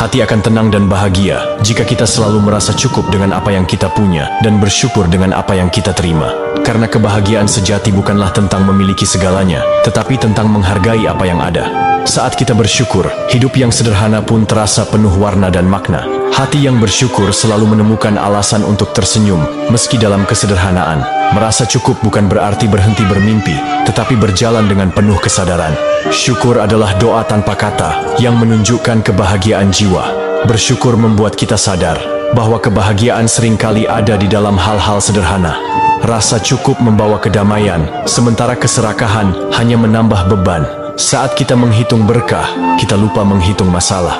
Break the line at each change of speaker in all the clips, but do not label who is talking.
Hati akan tenang dan bahagia jika kita selalu merasa cukup dengan apa yang kita punya dan bersyukur dengan apa yang kita terima. Karena kebahagiaan sejati bukanlah tentang memiliki segalanya, tetapi tentang menghargai apa yang ada. Saat kita bersyukur, hidup yang sederhana pun terasa penuh warna dan makna. Hati yang bersyukur selalu menemukan alasan untuk tersenyum, meski dalam kesederhanaan. Merasa cukup bukan berarti berhenti bermimpi, tetapi berjalan dengan penuh kesadaran. Syukur adalah doa tanpa kata yang menunjukkan kebahagiaan jiwa. Bersyukur membuat kita sadar bahwa kebahagiaan seringkali ada di dalam hal-hal sederhana. Rasa cukup membawa kedamaian, sementara keserakahan hanya menambah beban. Saat kita menghitung berkah, kita lupa menghitung masalah.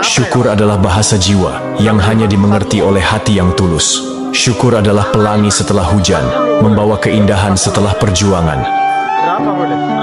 Syukur adalah bahasa jiwa yang hanya dimengerti oleh hati yang tulus. Syukur adalah pelangi setelah hujan, membawa keindahan setelah perjuangan.
Berapa boleh?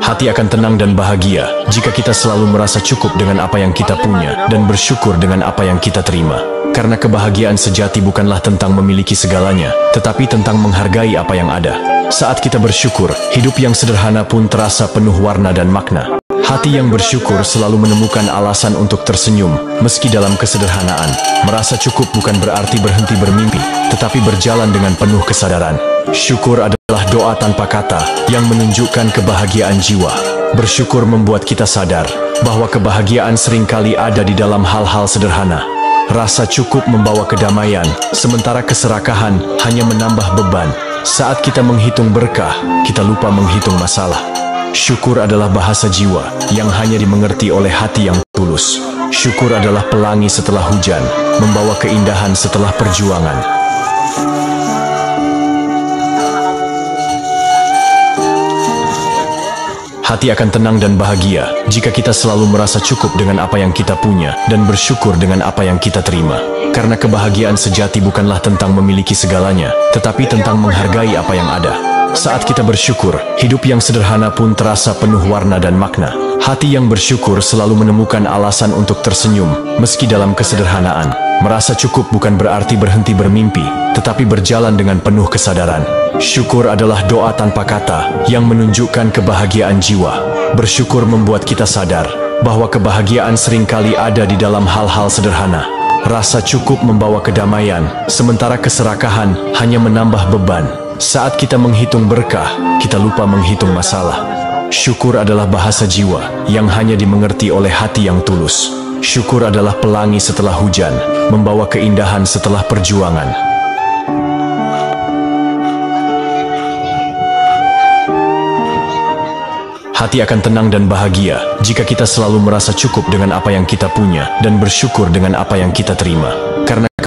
Hati akan tenang dan bahagia jika kita selalu merasa cukup dengan apa yang kita punya dan bersyukur dengan apa yang kita terima. Karena kebahagiaan sejati bukanlah tentang memiliki segalanya, tetapi tentang menghargai apa yang ada. Saat kita bersyukur, hidup yang sederhana pun terasa penuh warna dan makna. Hati yang bersyukur selalu menemukan alasan untuk tersenyum, meski dalam kesederhanaan. Merasa cukup bukan berarti berhenti bermimpi, tetapi berjalan dengan penuh kesadaran. Syukur adalah doa tanpa kata yang menunjukkan kebahagiaan jiwa. Bersyukur membuat kita sadar bahwa kebahagiaan seringkali ada di dalam hal-hal sederhana. Rasa cukup membawa kedamaian, sementara keserakahan hanya menambah beban. Saat kita menghitung berkah, kita lupa menghitung masalah. Syukur adalah bahasa jiwa yang hanya dimengerti oleh hati yang tulus. Syukur adalah pelangi setelah hujan, membawa keindahan setelah perjuangan. Hati akan tenang dan bahagia jika kita selalu merasa cukup dengan apa yang kita punya dan bersyukur dengan apa yang kita terima. Karena kebahagiaan sejati bukanlah tentang memiliki segalanya, tetapi tentang menghargai apa yang ada. Saat kita bersyukur, hidup yang sederhana pun terasa penuh warna dan makna. Hati yang bersyukur selalu menemukan alasan untuk tersenyum, meski dalam kesederhanaan. Merasa cukup bukan berarti berhenti bermimpi, tetapi berjalan dengan penuh kesadaran. Syukur adalah doa tanpa kata yang menunjukkan kebahagiaan jiwa. Bersyukur membuat kita sadar bahwa kebahagiaan seringkali ada di dalam hal-hal sederhana. Rasa cukup membawa kedamaian, sementara keserakahan hanya menambah beban. Saat kita menghitung berkah, kita lupa menghitung masalah. Syukur adalah bahasa jiwa yang hanya dimengerti oleh hati yang tulus. Syukur adalah pelangi setelah hujan, membawa keindahan setelah perjuangan. Hati akan tenang dan bahagia jika kita selalu merasa cukup dengan apa yang kita punya dan bersyukur dengan apa yang kita terima.